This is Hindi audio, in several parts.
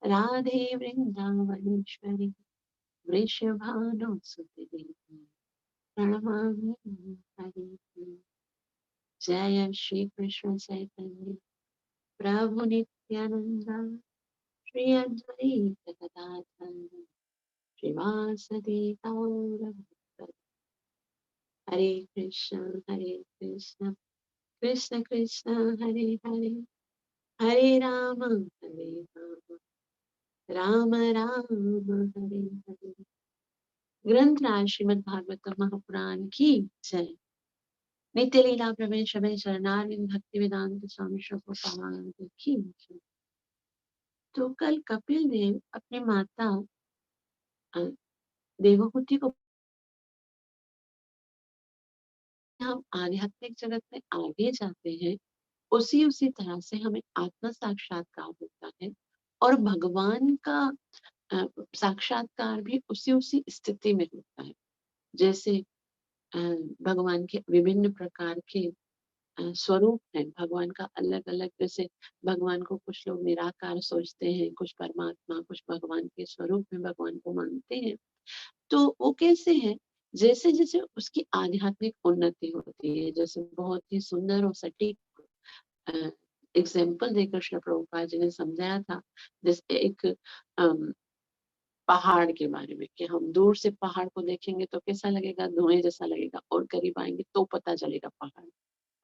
राधे वृंदावनेश्वरी वृषभानुसुते देवी प्रणमामि हरि। जय श्री कृष्ण चैतन्य प्रभु नित्यानंद श्री अद्वैत गदाधर श्रीवासदि गौर भक्त। हरे कृष्ण कृष्ण कृष्ण हरे हरे, हरे राम राम राम हरे हरे। ग्रंथ श्रीमद् भागवत महापुराण की जय। नित्य लीला प्रवेश शरणार्विंद भक्ति वेदांत स्वामी श्री गोपाल की जय। तो कल कपिल देव अपनी माता देवहूति को, हम आध्यात्मिक जगत में आगे जाते हैं उसी तरह से हमें आत्म साक्षात्कार होता है और भगवान का साक्षात्कार भी उसी स्थिति में होता है। जैसे भगवान के विभिन्न प्रकार के स्वरूप है, भगवान का अलग अलग, जैसे भगवान को कुछ लोग निराकार सोचते हैं, कुछ परमात्मा, कुछ भगवान के स्वरूप में भगवान को मानते हैं। तो वो कैसे है, जैसे जैसे उसकी आध्यात्मिक उन्नति होती है, जैसे बहुत ही सुंदर और सटीक एग्जाम्पल देकर श्री प्रभुपाद जी ने समझाया था। जैसे एक पहाड़ के बारे में कि हम दूर से पहाड़ को देखेंगे तो कैसा लगेगा, धुएं जैसा लगेगा, और करीब आएंगे तो पता चलेगा पहाड़,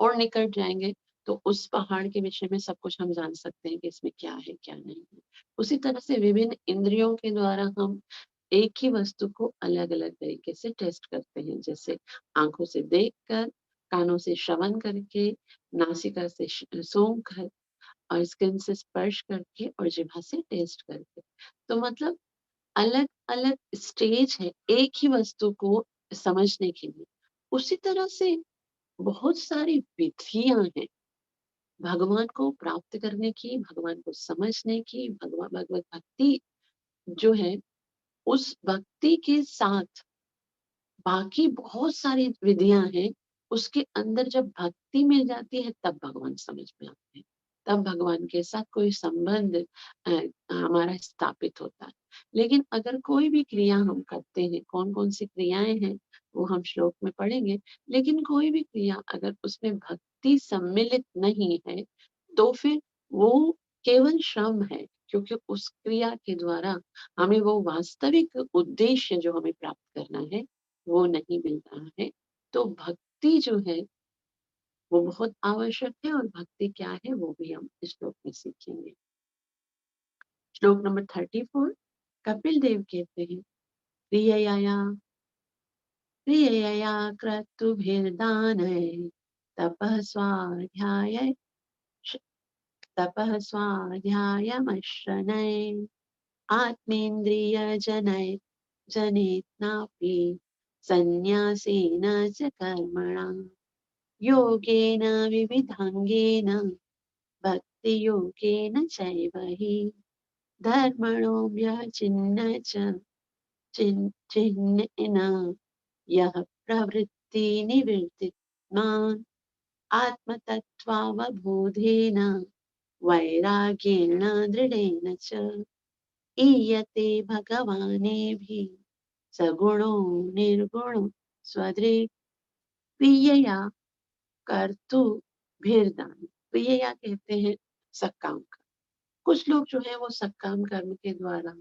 और निकट जाएंगे तो उस पहाड़ के विषय में सब कुछ हम जान सकते हैं कि इसमें क्या है क्या नहीं है। उसी तरह से विभिन्न इंद्रियों के द्वारा हम एक ही वस्तु को अलग अलग तरीके से टेस्ट करते हैं, जैसे आंखों से देखकर, कानों से श्रवण करके, नासिका से सूंघ कर, और स्किन से स्पर्श करके, और जिह्वा से टेस्ट करके। तो मतलब अलग अलग स्टेज है एक ही वस्तु को समझने के लिए। उसी तरह से बहुत सारी विधियां हैं भगवान को प्राप्त करने की, भगवान को समझने की। भगवान भगवत भक्ति जो है, उस भक्ति के साथ बाकी बहुत सारी विधियां हैं। उसके अंदर जब भक्ति मिल जाती है तब भगवान समझ में आते हैं, तब भगवान के साथ कोई संबंध हमारा स्थापित होता है। लेकिन अगर कोई भी क्रिया हम करते हैं, कौन कौन सी क्रियाएं हैं वो हम श्लोक में पढ़ेंगे, लेकिन कोई भी क्रिया अगर उसमें भक्ति सम्मिलित नहीं है तो फिर वो केवल श्रम है, क्योंकि उस क्रिया के द्वारा हमें वो वास्तविक उद्देश्य जो हमें प्राप्त करना है वो नहीं मिल रहा है। तो भक्ति जो है वो बहुत आवश्यक है, और भक्ति क्या है वो भी हम इस श्लोक में सीखेंगे। श्लोक नंबर 34। कपिल देव कहते हैं, प्रियया प्रियया क्रतुभिर्दानय तपः स्वाध्याय तपः स्वाध्यायमश्रनय आत्मेन्द्रिय जनेत्नापि सन्न्यासेन च कर्मणा योगेन विविधांगेन भक्तियोगेन चैव हि धर्मणो व्यचिन्न च चिह्नेन यः प्रवृत्ति निवर्तितवान् आत्मतत्त्वावबोधेन वैराग्येण दृढेन च ईयते भगवानेभिः सगुणो निर्गुणो स्वदृक् प्रियया कर्तुभिर्दान। प्रियया कहते हैं सकाम कर्म। कुछ लोग जो है वो सकाम कर्म के द्वारा,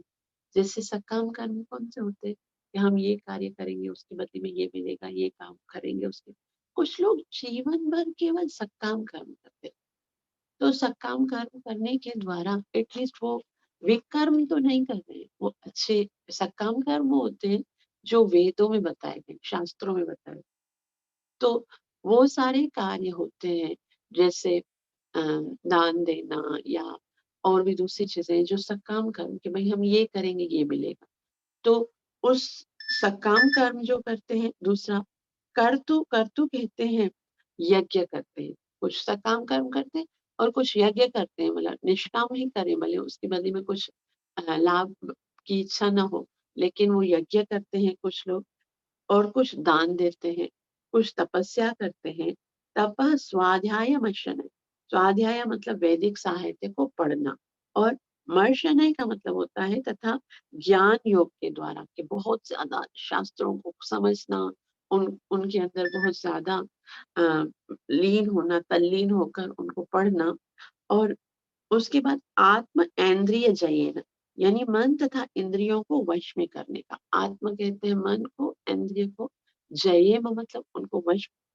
जैसे सकाम कर्म कौन से होते हैं कि हम ये कार्य करेंगे उसके बदले में ये मिलेगा, ये काम करेंगे उसके। कुछ लोग जीवन भर केवल सकाम कर्म करते हैं। तो सकाम कर्म करने के द्वारा एटलीस्ट वो विकर्म तो नहीं कर रहे हैं, वो अच्छे सकाम कर्म होते हैं जो वेदों में बताए गए, शास्त्रों में बताए गए। तो वो सारे कार्य होते हैं, जैसे दान देना या और भी दूसरी चीजें जो सकाम कर्म कि भाई हम ये करेंगे ये मिलेगा। तो उस सकाम कर्म जो करते हैं, दूसरा कर्तु कर्तु कहते हैं यज्ञ करते हैं। कुछ सकाम कर्म करते हैं और कुछ यज्ञ करते हैं, मतलब निष्काम ही करें, भले उसके बदले में कुछ लाभ की इच्छा ना हो, लेकिन वो यज्ञ करते हैं कुछ लोग, और कुछ दान देते हैं, कुछ तपस्या करते हैं। तपः स्वाध्याय मशनः, स्वाध्याय मतलब वैदिक साहित्य को पढ़ना, और मर्शनय का मतलब होता है तथा ज्ञान योग के द्वारा, कि बहुत ज्यादा शास्त्रों को समझना, उनके अंदर बहुत ज्यादा लीन होना, तल्लीन होकर उनको पढ़ना। और उसके बाद आत्म इंद्रिय जयेन, यानी मन तथा इंद्रियों को वश में करने का। आत्म कहते हैं मन को, इंद्रिय को, जयेम मतलब उनको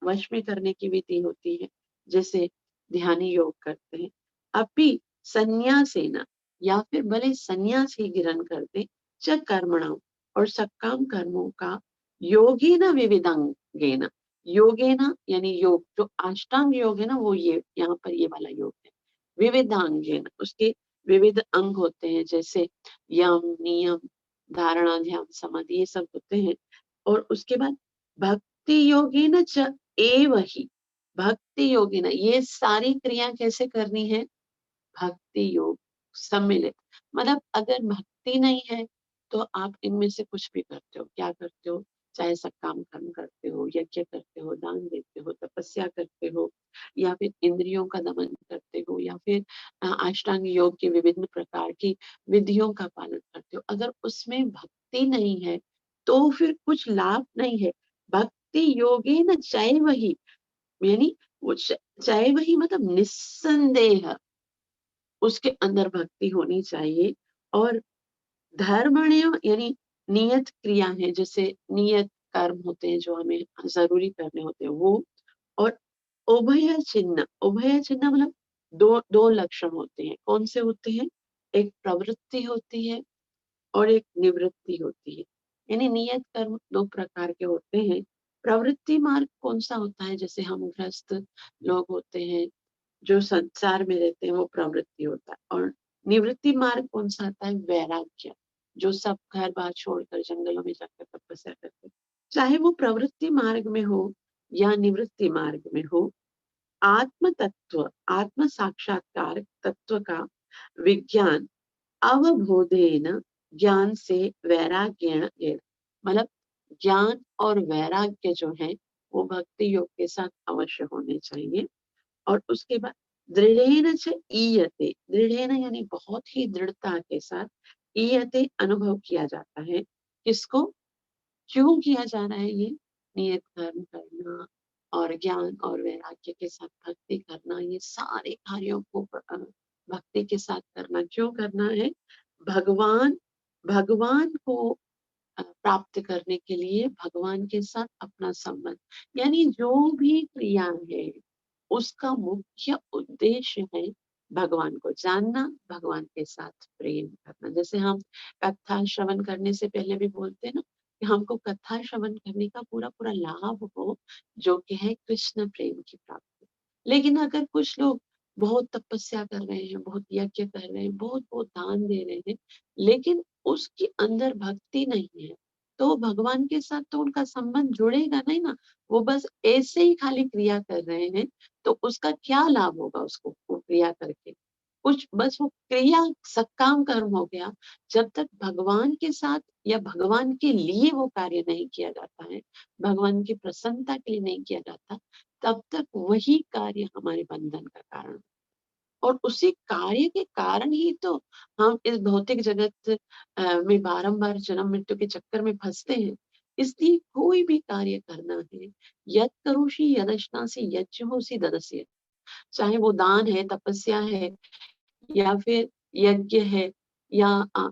वश में करने की विधि होती है, जैसे ध्यानी योग करते हैं। अपि संन्यासेन, या फिर भले संन्यास ही ग्रहण करते, च कर्मणाम, और सकाम कर्मों का, योगेन विविधांगेन, योगेन यानी योग, जो अष्टांग योग है ना, वो ये यहाँ पर ये वाला योग है। विविधांगेन, उसके विविध अंग होते हैं, जैसे यम, नियम, धारणा, ध्यान, समाधि, ये सब होते हैं। और उसके बाद भक्ति योगेन च एव ही, भक्ति योगेन, ये सारी क्रिया कैसे करनी है? भक्ति योग सम्मिलित, मतलब अगर भक्ति नहीं है तो आप इनमें से कुछ भी करते हो। क्या करते हो? चाहे सकाम कर्म करते हो, यज्ञ करते हो, दान देते हो, तपस्या करते हो, या फिर इंद्रियों का दमन करते हो, या फिर अष्टांग योग के विभिन्न प्रकार की विधियों का पालन करते हो। अगर उसमें भक्ति नहीं है तो फिर कुछ लाभ नहीं है। भक्ति योगे न चाहे वही, यानी वो चाहे वही मतलब निस्संदेह उसके अंदर भक्ति होनी चाहिए। और धर्मण्य यानी नियत क्रिया है, जैसे नियत कर्म होते हैं जो हमें जरूरी करने होते हैं वो। और उभय चिन्ह मतलब दो दो लक्षण होते हैं। कौन से होते हैं? एक प्रवृत्ति होती है और एक निवृत्ति होती है। यानी नियत कर्म दो प्रकार के होते हैं। प्रवृत्ति मार्ग कौन सा होता है? जैसे हम गृहस्थ लोग होते हैं जो संसार में रहते हैं, वो प्रवृत्ति होता है। और निवृत्ति मार्ग कौन सा आता है? वैराग्य, जो सब घर बार छोड़कर जंगलों में जाकर तपस्या करते हैं। चाहे वो प्रवृत्ति मार्ग में हो या निवृत्ति मार्ग में हो, आत्म तत्व, आत्म साक्षात्कार तत्व का विज्ञान अवबोधेन, ज्ञान से, वैराग्येण येन, मतलब ज्ञान और वैराग्य जो है वो भक्ति योग के साथ अवश्य होने चाहिए। और उसके बाद दृढ़ेन च ईयते, दृढ़ेन यानी बहुत ही दृढ़ता के साथ, ईयते अनुभव किया जाता है। किसको? क्यों किया जा रहा है ये? नियत कर्म करना और ज्ञान और वैराग्य के साथ भक्ति करना, ये सारे कार्यों को भक्ति के साथ करना क्यों करना है? भगवान भगवान को प्राप्त करने के लिए, भगवान के साथ अपना संबंध, यानी जो भी क्रिया है उसका मुख्य उद्देश्य है भगवान को जानना, भगवान के साथ प्रेम करना। जैसे हम कथा श्रवण करने से पहले भी बोलते हैं ना कि हमको कथा श्रवण करने का पूरा पूरा लाभ हो, जो कि है कृष्ण प्रेम की प्राप्ति। लेकिन अगर कुछ लोग बहुत तपस्या कर रहे हैं, बहुत यज्ञ कर रहे हैं, बहुत बहुत दान दे रहे हैं, लेकिन उसके अंदर भक्ति नहीं है, तो भगवान के साथ तो उनका संबंध जुड़ेगा नहीं ना। वो बस ऐसे ही खाली क्रिया कर रहे हैं, तो उसका क्या लाभ होगा उसको वो क्रिया करके? कुछ, बस वो क्रिया सकाम कर्म हो गया। जब तक भगवान के साथ या भगवान के लिए वो कार्य नहीं किया जाता है, भगवान की प्रसन्नता के लिए नहीं किया जाता, तब तक वही कार्य हमारे बंधन का कारण। और उसी कार्य के कारण ही तो हम इस भौतिक जगत में बारंबार जन्म मृत्यु के चक्कर में फंसते हैं। इसलिए कोई भी कार्य करना है, यत् करोषि यदश्नासि यज्जुहोषि ददस्य, चाहे वो दान है, तपस्या है, या फिर यज्ञ है, या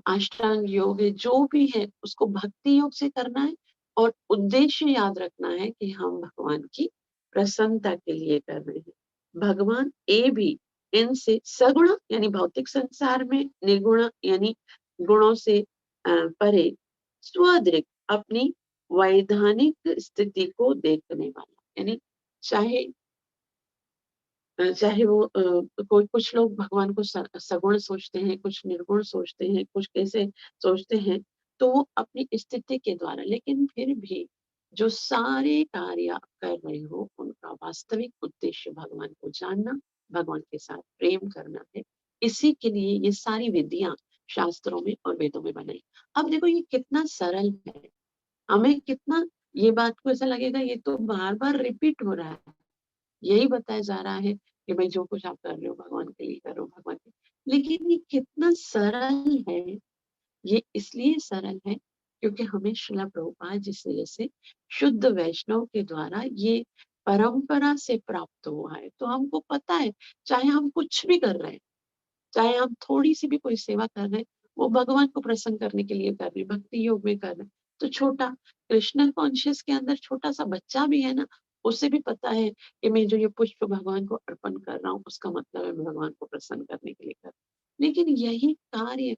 अष्टांग योग है, जो भी है उसको भक्ति योग से करना है। और उद्देश्य याद रखना है कि हम भगवान की प्रसन्नता के लिए कर रहे हैं। भगवान ए भी इनसे सगुण, यानी भौतिक संसार में निर्गुण यानी गुणों से परे, स्वदृक अपनी वैधानिक स्थिति को देखने वाला, यानी चाहे चाहे वो कोई, कुछ लोग भगवान को सगुण सोचते हैं, कुछ निर्गुण सोचते हैं, कुछ कैसे सोचते हैं, तो वो अपनी स्थिति के द्वारा, लेकिन फिर भी जो सारे कार्य आप कर रहे हो उनका वास्तविक उद्देश्य भगवान को जानना, भगवान के साथ प्रेम करना है। इसी के लिए ये सारी विधियां शास्त्रों में और वेदों में बनाई। अब देखो ये कितना सरल है, हमें कितना, ये बात को ऐसा लगेगा ये तो बार बार रिपीट हो रहा है। यही बताया जा रहा है कि भाई जो कुछ आप कर रहे हो भगवान के लिए करो, भगवान के। लेकिन ये कितना सरल है, ये इसलिए सरल है क्योंकि हमें श्रील प्रभुपाद जी से जैसे शुद्ध वैष्णव के द्वारा ये परंपरा से प्राप्त हुआ है। तो हमको पता है, चाहे हम कुछ भी कर रहे हैं, चाहे हम थोड़ी-सी भी कोई सेवा कर रहे हैं, वो भगवान को प्रसन्न करने के लिए कर रहे हैं, भक्ति योग में कर रहे हैं। तो छोटा कृष्ण कॉन्शियस के अंदर छोटा-सा बच्चा भी है ना, उसे भी पता है कि मैं जो ये पुष्प भगवान को अर्पण कर रहा हूँ, उसका मतलब है मैं भगवान को प्रसन्न करने के लिए कर रहा हूँ। लेकिन यही कार्य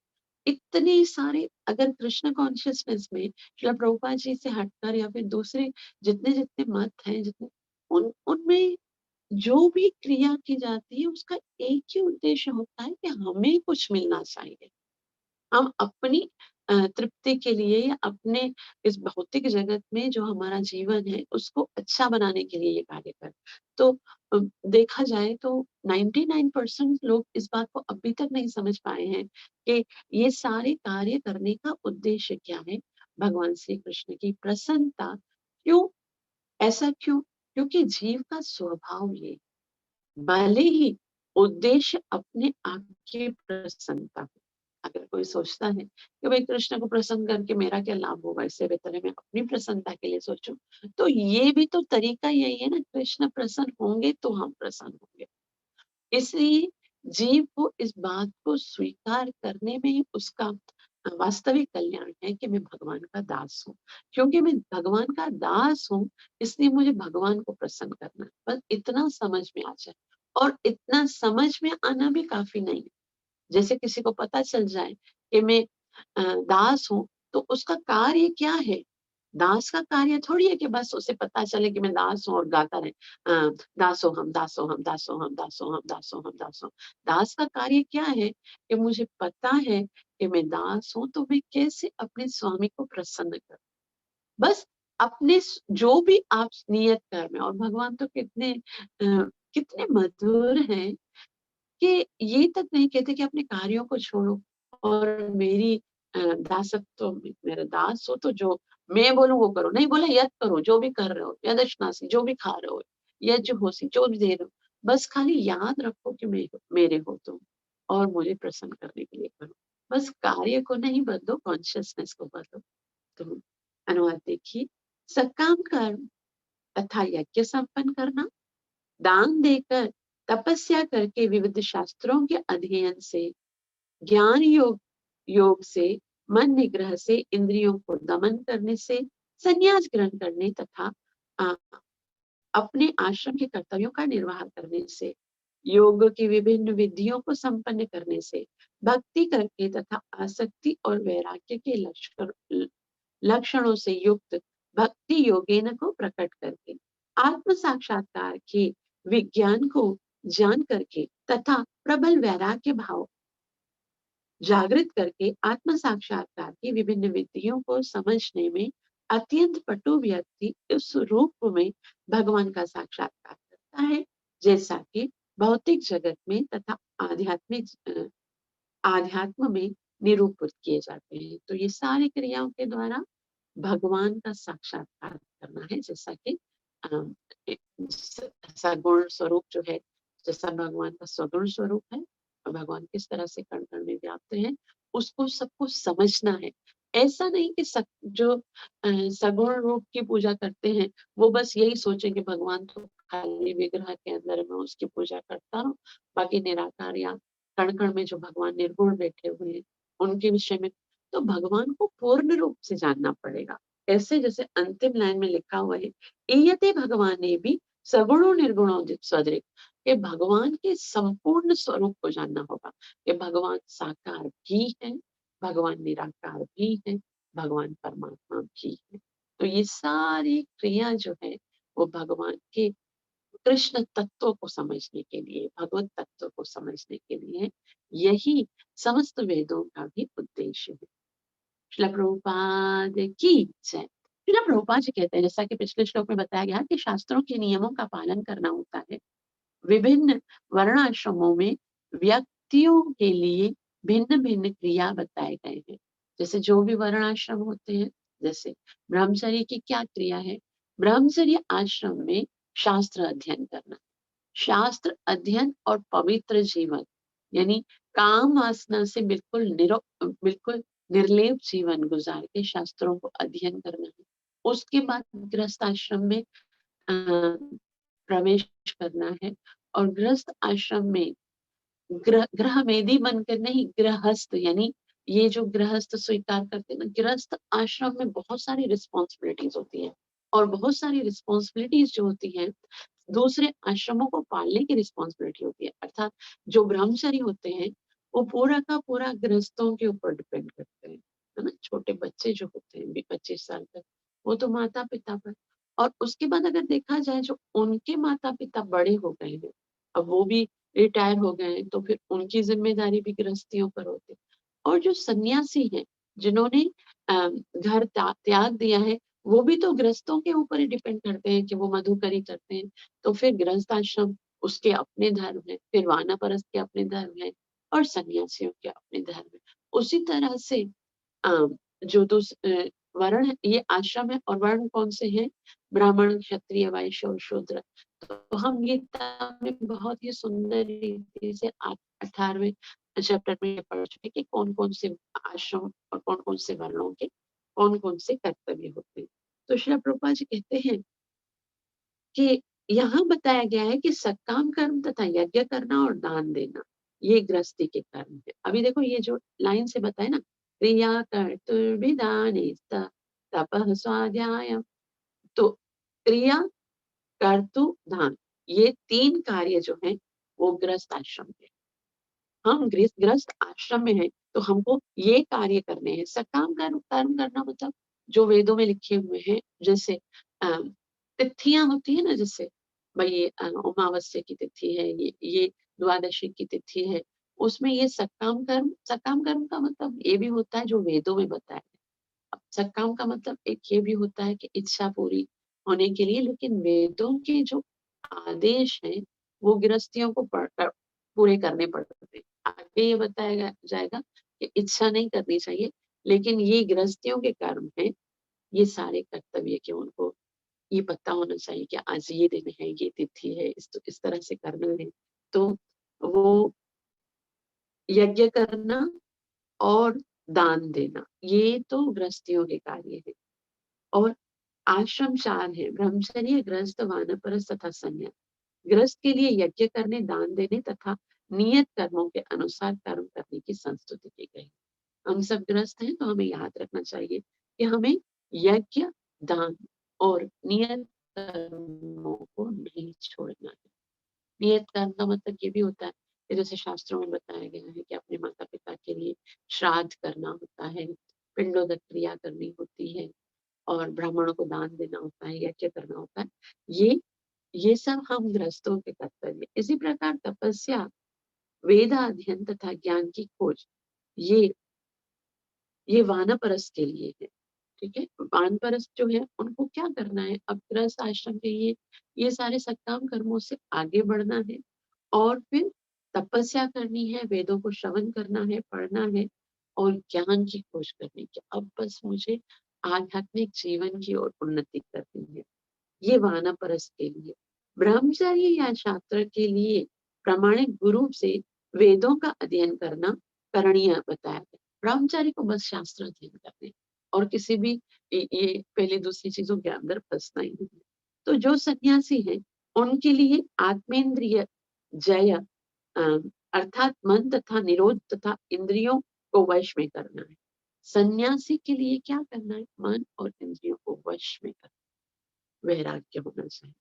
इतने सारे अगर कृष्ण कॉन्शियसनेस में श्रील प्रभुपाद जी से हटकर या फिर दूसरे जितने-जितने मत हैं, जितने उन उनमें जो भी क्रिया की जाती है उसका एक ही उद्देश्य होता है कि हमें कुछ मिलना चाहिए। हम अपनी तृप्ति के लिए या अपने इस भौतिक जगत में जो हमारा जीवन है उसको अच्छा बनाने के लिए ये कार्य करें। तो देखा जाए तो 99% लोग इस बात को अभी तक नहीं समझ पाए हैं कि ये सारे कार्य करने का उद्देश्य क्या है? भगवान श्री कृष्ण की प्रसन्नता क्यों? ऐसा क्यों? क्योंकि जीव का स्वभाव ये भले ही उद्देश्य अपने आप की प्रसन्नता हो। अगर कोई सोचता है कि भाई कृष्ण को प्रसन्न करके मेरा क्या लाभ होगा, इससे बेहतर है मैं अपनी प्रसन्नता के लिए सोचूं, तो ये भी तो तरीका यही है ना, कृष्ण प्रसन्न होंगे तो हम प्रसन्न होंगे। इसलिए जीव को इस बात को स्वीकार करने में ही उसका वास्तविक कल्याण है कि मैं भगवान का दास हूँ। क्योंकि मैं भगवान का दास हूँ, इसलिए मुझे भगवान को प्रसन्न करना है। बस इतना समझ में आ जाए, और इतना समझ में आना भी काफ़ी नहीं है। जैसे किसी को पता चल जाए कि मैं दास हूँ, तो उसका कार्य क्या है? दास का कार्य थोड़ी है कि बस उसे पता चले कि मैं दास हूँ और गाता रहे दासोहम, दासोहम, दासोहम, दासोहम, दासोहम, दासोहम। दास का कार्य क्या है कि मुझे पता है कि मैं दास हूँ, तो मैं कैसे अपने स्वामी को प्रसन्न करूँ। बस अपने जो भी आप नियत कर्म है, और भगवान तो कितने मधुर हैं कि ये तक नहीं कहते कि अपने कार्यों को छोड़ो और मेरी दासत्व में मेरे दास हो तो जो मैं बोलूँ वो करो। नहीं बोला यत करो, जो भी कर रहे हो, यदश्नासि जो भी खा रहे हो, यज्जुहोसि जो भी दे रहे हो, बस खाली याद रखो कि मेरे हो तुम और मुझे प्रसन्न करने के लिए करो। बस कार्य को नहीं बदलो, कॉन्शियसनेस को बदलो। तो अनुवाद देखिए, सकाम कर्म तथा यज्ञ संपन्न करना, दान देकर, तपस्या करके, विविध शास्त्रों के अध्ययन से, ज्ञान योग योग से, मन निग्रह से, इंद्रियों को दमन करने से, संन्यास ग्रहण करने तथा अ, अपने आश्रम के कर्तव्यों का निर्वाह करने से, योग की विभिन्न विधियों को संपन्न करने से, भक्ति करके तथा आसक्ति और वैराग्य के लक्षणों से युक्त भक्ति योगेन को प्रकट करके, आत्म साक्षात्कार के विज्ञान को जान करके तथा प्रबल वैराग्य भाव जागृत करके, आत्म साक्षात्कार की विभिन्न विधियों को समझने में अत्यंत पटु व्यक्ति उस रूप में भगवान का साक्षात्कार करता है जैसा कि भौतिक जगत में तथा आध्यात्म में निरूपित किए जाते हैं। तो ये सारी क्रियाओं के द्वारा भगवान का साक्षात्कार करना है, जैसा कि अम, एक सगुण स्वरूप जो है, जैसा भगवान का सगुण स्वरूप है, और भगवान किस तरह से कण कण में व्याप्त है, उसको सबको समझना है। ऐसा नहीं कि जो सगुण रूप की पूजा करते हैं वो बस यही सोचे कि भगवान तो खाली विग्रह के अंदर मैं उसकी पूजा करता हूँ, बाकी निराकार या कण कण में जो भगवान निर्गुण बैठे हुए हैं उनके विषय में, तो भगवान को पूर्ण रूप से जानना पड़ेगा। ऐसे जैसे अंतिम लाइन में लिखा हुआ है, इयते भगवाने भी सगुणो निर्गुणो सदृक्, कि भगवान के संपूर्ण स्वरूप को जानना होगा कि भगवान साकार भी है, भगवान निराकार भी है, भगवान परमात्मा भी है। तो ये सारी क्रिया जो है वो भगवान के कृष्ण तत्व को समझने के लिए, भगवत तत्व को समझने के लिए, यही समस्त वेदों का भी उद्देश्य है। श्रील प्रभुपाद की जय। श्रील प्रभुपाद जी कहते हैं, जैसा कि पिछले श्लोक में बताया गया कि शास्त्रों के नियमों का पालन करना होता है। विभिन्न वर्णाश्रमों में व्यक्तियों के लिए भिन्न भिन्न क्रिया बताए गए हैं। जैसे जो भी वर्णाश्रम होते हैं, जैसे ब्रह्मचर्य की क्या क्रिया है? ब्रह्मचर्य आश्रम में शास्त्र अध्ययन करना, शास्त्र अध्ययन और पवित्र जीवन, यानी काम वासना से बिल्कुल निर्लेप जीवन गुजार के शास्त्रों को अध्ययन करना है। उसके बाद गृहस्थ आश्रम में प्रवेश करना है और गृहस्थ आश्रम में गृहमेधी बनकर नहीं, गृहस्थ यानी ये जो गृहस्थ स्वीकार करते हैं ना, गृहस्थ आश्रम में बहुत सारी रिस्पॉन्सिबिलिटीज होती हैं और बहुत सारी रिस्पॉन्सिबिलिटीज जो होती हैं दूसरे आश्रमों को पालने की रिस्पॉन्सिबिलिटी होती है। अर्थात जो ब्रह्मचारी होते हैं वो पूरा का पूरा गृहस्थों के ऊपर डिपेंड करते हैं, है ना। छोटे बच्चे जो होते हैं 25 साल तक वो तो माता पिता पर, और उसके बाद अगर देखा जाए जो उनके माता पिता बड़े हो गए हैं, अब वो भी रिटायर हो गए हैं, तो फिर उनकी जिम्मेदारी भी गृहस्थियों पर होती है। और जो सन्यासी हैं जिन्होंने घर त्याग दिया है, वो भी तो गृहस्थों के ऊपर ही डिपेंड करते हैं कि वो मधुकरी करते हैं। तो फिर गृहस्थ आश्रम उसके अपने धर्म है, फिर वानप्रस्थ के अपने धर्म है और सन्यासियों के अपने धर्म है। उसी तरह से जो वर्ण है, ये आश्रम है, और वर्ण कौन से हैं? ब्राह्मण, क्षत्रिय, वैश्य और शूद्र। तो हम गीता में बहुत ही सुंदर रीति से 18वें चैप्टर में पढ़ चुके कि कौन कौन से आश्रम और कौन कौन से वर्णों के कौन कौन से कर्तव्य होते हैं। तो श्रील प्रभुपाद जी कहते हैं कि यहाँ बताया गया है कि सकाम कर्म तथा यज्ञ करना और दान देना, ये गृहस्थी के कर्म है। अभी देखो ये जो लाइन से बताए ना, क्रिया कर्तुर्भिदाने तपः स्वाध्याय, तो क्रिया कर्तु दान, ये 3 कार्य जो है वो गृहस्थ आश्रम में, हम गृहस्थ आश्रम में हैं तो हमको ये कार्य करने हैं। सकाम कर्म कर्म करना मतलब जो वेदों में लिखे हुए हैं, जैसे तिथियां होती है ना, जैसे भाई ये अमावस्या की तिथि है, ये द्वादशी की तिथि है, उसमें ये सकाम कर्म का मतलब ये भी होता है जो वेदों में बताया है। अब सकाम का मतलब एक ये भी होता है कि इच्छा पूरी होने के लिए, लेकिन वेदों के जो आदेश हैं वो गृहस्थियों को पूरे करने पड़ते हैं। आगे ये बताया जाएगा कि इच्छा नहीं करनी चाहिए, लेकिन ये गृहस्थियों के कर्म हैं, ये सारे कर्तव्य के उनको ये पता होना चाहिए कि आज ये दिन है, ये तिथि है, इस तरह से करना है। तो वो यज्ञ करना और दान देना, ये तो गृहस्थियों के कार्य है। और आश्रम 4 है, ब्रह्मचर्य, गृहस्थ, वानप्रस्थ तथा संन्यास। गृहस्थ के लिए यज्ञ करने, दान देने तथा नियत कर्मों के अनुसार कर्म करने की संस्तुति की गई। हम सब गृहस्थ हैं तो हमें याद रखना चाहिए कि हमें यज्ञ, दान और नियत कर्मों को नहीं छोड़ना है। नियत कर्म का मतलब ये भी होता है कि जैसे शास्त्रों में बताया गया है कि अपने माता पिता के लिए श्राद्ध करना होता है, पिंडोदक क्रिया करनी होती है और ब्राह्मणों को दान देना होता है, यज्ञ करना होता है। ये सब हम गृहस्थों के कर्तव्य। इसी प्रकार तपस्या, वेद अध्ययन तथा ज्ञान की खोज, ये ये वानप्रस्थ के लिए है। ठीक है, वानप्रस्थ जो है उनको क्या करना है? अब गृहस्थ आश्रम के ये सारे सकाम कर्मों से आगे बढ़ना है और फिर तपस्या करनी है, वेदों को श्रवण करना है, पढ़ना है और ज्ञान की खोज करनी है। अब बस मुझे आध्यात्मिक जीवन की ओर उन्नति करनी है। ये वानप्रस्थ के लिए। ब्रह्मचर्य या छात्र के लिए प्रामाणिक गुरु से वेदों का अध्ययन करना करणीय बताया गया। ब्रह्मचारी को बस शास्त्र अध्ययन करने और किसी भी ये पहले दूसरी चीजों के अंदर फंसना ही नहीं है। तो जो सन्यासी हैं उनके लिए आत्मेंद्रिय जय, अर्थात मन तथा निरोध तथा इंद्रियों को वश में करना है। सन्यासी के लिए क्या करना है? मन और इंद्रियों को वश में करना, वैराग्य होना चाहिए।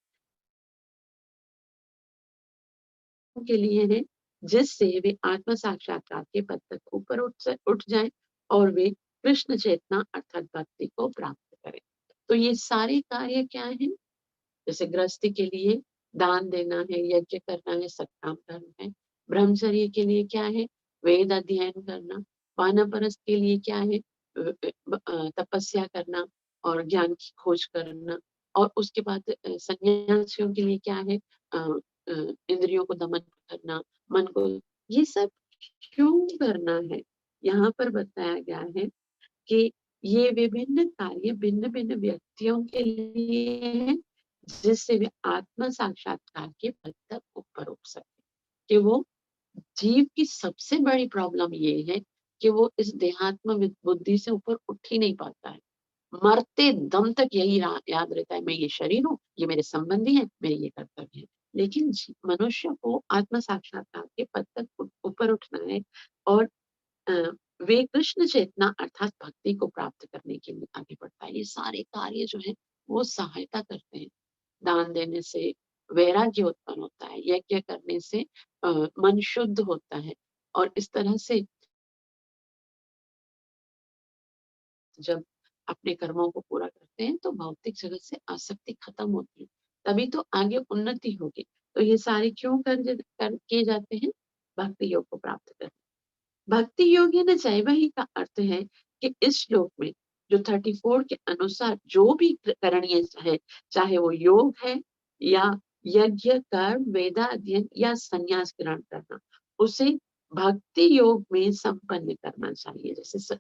के लिए है जिससे वे आत्म साक्षात्कार के पद तक ऊपर उठ जाएं और वे कृष्ण चेतना अर्थात भक्ति को प्राप्त करें। तो ये सारे कार्य क्या हैं? जैसे गृहस्थी के लिए दान देना है, यज्ञ करना है, सत्काम करना है। ब्रह्मचर्य के लिए क्या है? वेद अध्ययन करना। वानप्रस्थ के लिए क्या है? तपस्या करना और ज्ञान की खोज करना। और उसके बाद सन्यासियों के लिए क्या है? अ, इंद्रियों को दमन करना, मन को, ये सब क्यों करना है? यहाँ पर बताया गया है कि ये विभिन्न कार्य भिन्न भिन्न व्यक्तियों के लिए हैं, जिससे वे आत्म साक्षात्कार के पद तक ऊपर उठ सके, कि वो जीव की सबसे बड़ी प्रॉब्लम ये है कि वो इस देहात्म बुद्धि से ऊपर उठ ही नहीं पाता है। मरते दम तक यही याद रहता है, मैं ये शरीर हूँ, ये मेरे संबंधी हैं, मेरे ये कर्तव्य है। लेकिन मनुष्य को आत्म साक्षात्कार के पद तक ऊपर उठना है और अ, वे कृष्ण चेतना अर्थात भक्ति को प्राप्त करने के लिए आगे बढ़ता है। ये सारे कार्य जो है वो सहायता करते हैं। दान देने से वैराग्य उत्पन्न होता है, यज्ञ करने से मन शुद्ध होता है और इस तरह से जब अपने कर्मों को पूरा करते हैं तो भौतिक जगत से आसक्ति खत्म होती है, तभी तो आगे उन्नति होगी। तो ये सारे क्यों किए जाते हैं? भक्ति योग को प्राप्त कर। भक्ति योगी न चैवहि का अर्थ है कि इस श्लोक में जो 34 के अनुसार जो भी करणीय है, चाहे वो योग है या यज्ञ कर्म वेदा अध्ययन या संन्यास ग्रहण करना, उसे भक्ति योग में संपन्न करना चाहिए। जैसे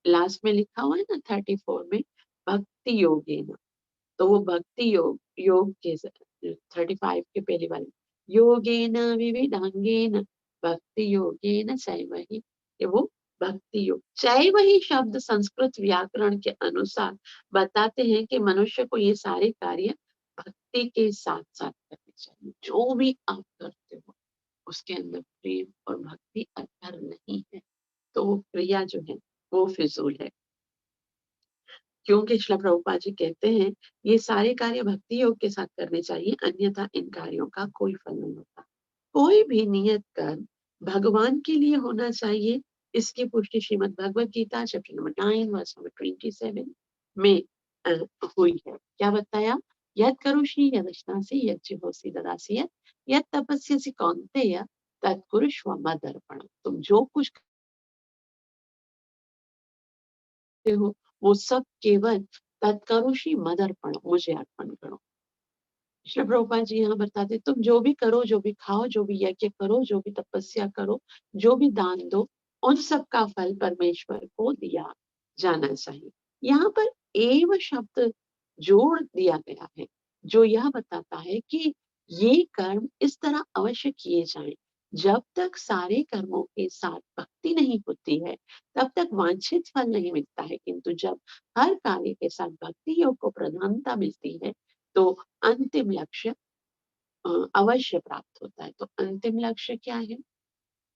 लास्ट में लिखा हुआ है ना 34 में, भक्ति योगेन, तो वो भक्ति योग के 35 के पहली वाली, योगेन विविधांगेन भक्ति योगेन चैवहि, कि वो भक्ति योग। चैवहि शब्द संस्कृत व्याकरण के अनुसार बताते हैं कि मनुष्य को ये सारे कार्य भक्ति के साथ साथ करने चाहिए। जो भी आप करते हो उसके अंदर प्रेम और भक्ति अगर नहीं है तो वो क्रिया जो है वो फिजूल है। क्योंकि श्रील प्रभुपाद जी कहते हैं ये सारे कार्य भक्ति योग के साथ करने चाहिए, अन्यथा इन कार्यों का कोई फल नहीं होता। कोई भी नियत कर्म भगवान के लिए होना चाहिए। इसकी पुष्टि Shrimad Bhagavad Gita chapter number 9 verse number 27 में अ, हुई है। क्या बताया? यद करुषि यदश्नासि यज्जिहोसि ददासि यद तपस्यसि कौन्तेय तत्कुरुष्व मदर्पणम्। तुम जो कुछ करते हो वो सब केवल तत्करुषि मदर्पण, मुझे अर्पण करो। श्री प्रभुपाद जी यहाँ बताते तुम जो भी करो, जो भी खाओ, जो भी यज्ञ करो, जो भी तपस्या करो, जो भी दान दो, उन सब का फल परमेश्वर को दिया जाना चाहिए। यहाँ पर एव शब्द जोड़ दिया गया है जो यह बताता है कि ये कर्म इस तरह अवश्य किए जाएं। जब तक सारे कर्मों के साथ भक्ति नहीं होती है तब तक वांछित फल नहीं मिलता है, किंतु जब हर कार्य के साथ भक्ति योग को प्रधानता मिलती है तो अंतिम लक्ष्य अवश्य प्राप्त होता है। तो अंतिम लक्ष्य क्या है?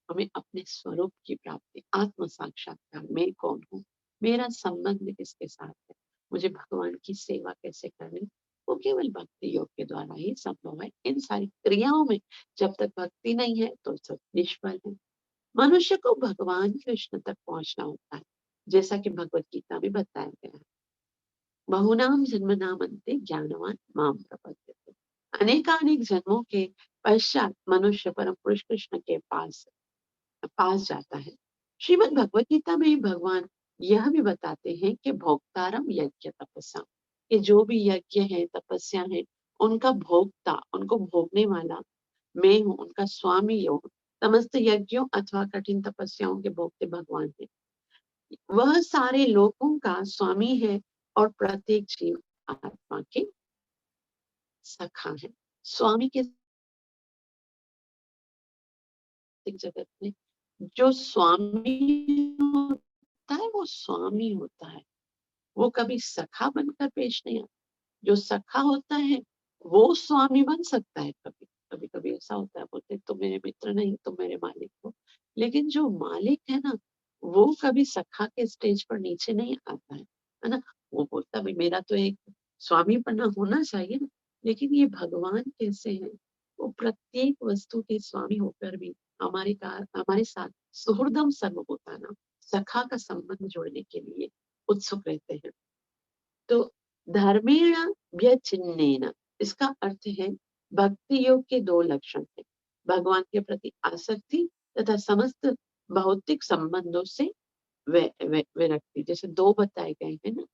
हमें अपने स्वरूप की प्राप्ति, आत्म साक्षात्कार। मैं कौन हूँ, मेरा संबंध किसके साथ है, मुझे भगवान की सेवा कैसे करनी, वो केवल भक्ति योग के द्वारा ही संभव है। इन सारी क्रियाओं में जब तक भक्ति नहीं है तो सब निष्फल है। मनुष्य को भगवान कृष्ण तक पहुंचना होता है, जैसा कि भगवत गीता में बताया गया है। बहुनाम जन्मनाम अंते ज्ञानवान माम प्रपद्यते। अनेकानेक जन्मों के पश्चात मनुष्य परम पुरुष कृष्ण के पास पास जाता है। श्रीमद् भगवत गीता में भगवान यह भी बताते हैं कि भोक्तारम यज्ञ तपस्या, कि जो भी यज्ञ है तपस्या है उनका भोक्ता, उनको भोगने वाला मैं हूँ, उनका स्वामी हूँ। समस्त यज्ञों अथवा कठिन तपस्याओं के भोक्ते भगवान है। वह सारे लोगों का स्वामी है और प्रत्येक जीव आत्मा के सखा है। स्वामी के जगत में जो स्वामी होता है वो स्वामी होता है, वो कभी सखा बनकर पेश नहीं आता। जो सखा होता है वो स्वामी बन सकता है। कभी कभी कभी ऐसा होता है, बोलते तुम मेरे मित्र नहीं तुम मेरे मालिक हो। लेकिन जो मालिक है ना वो कभी सखा के स्टेज पर नीचे नहीं आता है ना। वो बोलता भाई मेरा तो एक स्वामी बना होना चाहिए ना। लेकिन ये भगवान कैसे हैं, वो प्रत्येक वस्तु के स्वामी होकर भी हमारे साथ सुहृदम सर्वभूतानां, सखा का संबंध जोड़ने के लिए उत्सुक रहते हैं। तो धर्मेण व्यचिन्नेन, इसका अर्थ है भक्ति योग के दो लक्षण है, भगवान के प्रति आसक्ति तथा समस्त भौतिक संबंधों से विरक्ति। जैसे दो बताए गए हैं ना,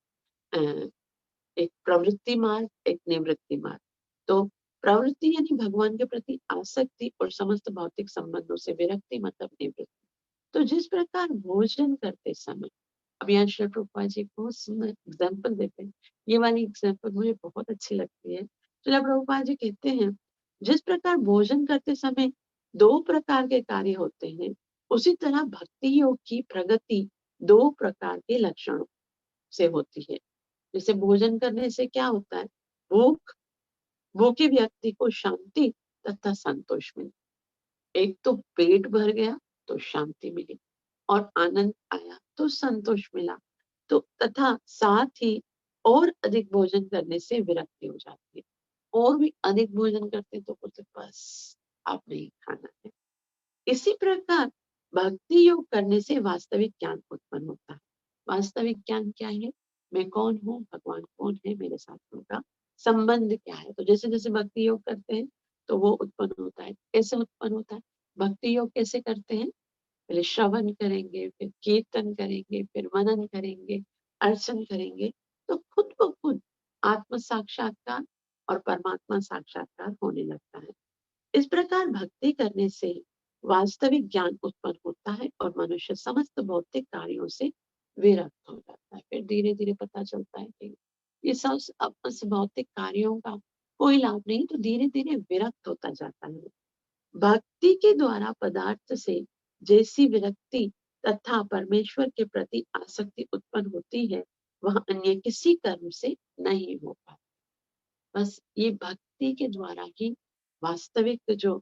अ, एक प्रवृत्ति मार्ग एक निवृत्ति मार्ग। तो प्रवृत्ति यानी भगवान के प्रति आसक्ति और समस्त भौतिक संबंधों से विरक्ति मतलब निवृत्ति। तो जिस प्रकार भोजन करते समय, अब यहाँ श्री प्रभुपाद जी बहुत सुंदर एग्जाम्पल देते हैं, ये वाली एग्जाम्पल मुझे बहुत अच्छी लगती है। श्री प्रभुपाद जी कहते हैं जिस प्रकार भोजन करते समय दो प्रकार के कार्य होते हैं, उसी तरह भक्ति योग की प्रगति दो प्रकार के लक्षणों से होती है। जैसे भोजन करने से क्या होता है, भूख भूखे व्यक्ति को शांति तथा संतोष मिलता। एक तो पेट भर गया तो शांति मिली, और आनंद आया तो संतोष मिला। तो तथा साथ ही और अधिक भोजन करने से विरक्ति हो जाती है। और भी अधिक भोजन करते तो बोलते बस अब नहीं खाना है। इसी प्रकार भक्ति योग करने से वास्तविक ज्ञान उत्पन्न होता है। वास्तविक ज्ञान क्या है, मैं कौन हूँ, भगवान कौन है, मेरे साथ उनका संबंध क्या है। तो जैसे जैसे भक्ति योग करते हैं तो वो उत्पन्न होता है। कैसे उत्पन्न होता है, भक्ति योग कैसे करते हैं, पहले श्रवण करेंगे, फिर कीर्तन करेंगे, फिर मनन करेंगे, अर्चन करेंगे, तो खुद ब खुद आत्म साक्षात्कार और परमात्मा साक्षात्कार होने लगता है। इस प्रकार भक्ति करने से वास्तविक ज्ञान उत्पन्न होता है और मनुष्य समस्त भौतिक कार्यों से विरक्त हो जाता है। फिर धीरे धीरे पता चलता है कि ये सब इस भौतिक कार्यों का कोई लाभ नहीं, तो धीरे धीरे विरक्त होता जाता है। भक्ति के द्वारा पदार्थ से जैसी विरक्ति तथा परमेश्वर के प्रति आसक्ति उत्पन्न होती है, वह अन्य किसी कर्म से नहीं हो पाती। बस ये भक्ति के द्वारा ही वास्तविक जो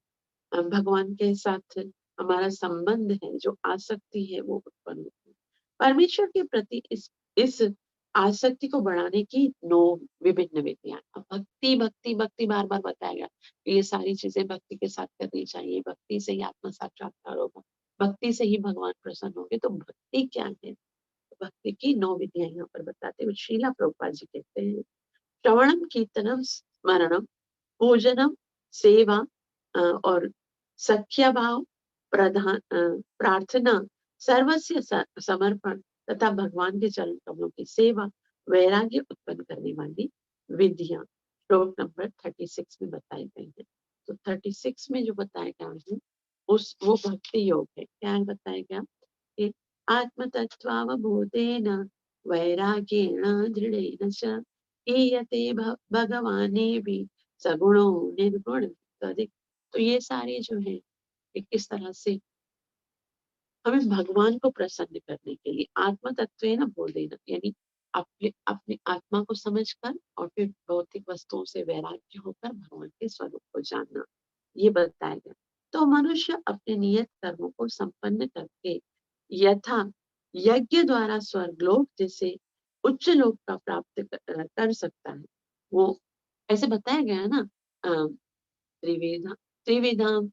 भगवान के साथ हमारा संबंध है, जो आसक्ति है, वो उत्पन्न होती है। परमेश्वर के प्रति इस आसक्ति को बढ़ाने की 9 विभिन्न विधियां। अब भक्ति भक्ति भक्ति बार बार बताया गया, ये सारी चीजें भक्ति के साथ करनी चाहिए, भक्ति से ही आत्म साक्षात्कार होगा, भक्ति से ही भगवान प्रसन्न होंगे। तो भक्ति क्या है, भक्ति की 9 विधियां यहाँ पर बताते हुए श्रीला प्रभुपाद जी कहते हैं, श्रवणम कीर्तनम स्मरणम पूजनम सेवा और सख्या भाव प्रधान प्रार्थना सर्वस्व समर्पण तथा भगवान के चरण कमलों की सेवा वैराग्य उत्पन्न करने वाली विधियां श्लोक नंबर 36 में बताए गए हैं। तो 36 में जो बताया गया है उस वो भक्ति योग है। क्या बताया गया कि आत्म तत्वावबोधेन वैराग्येण दृढ़ेन च ईयते भगवाने भी सगुणो निर्गुण तदिक। तो ये सारे जो है कि किस तरह से हमें भगवान को प्रसन्न करने के लिए आत्म तत्व न बोल देना, यानी अपने अपनी आत्मा को समझकर और फिर भौतिक वस्तुओं से वैराग्य होकर भगवान के स्वरूप को जानना, ये बताया गया। तो मनुष्य अपने नियत कर्मों को संपन्न करके यथा यज्ञ द्वारा स्वर्गलोक जैसे उच्च लोक का प्राप्त कर सकता है। वो ऐसे बताया गया है ना, त्रिवेदा त्रिविधाम,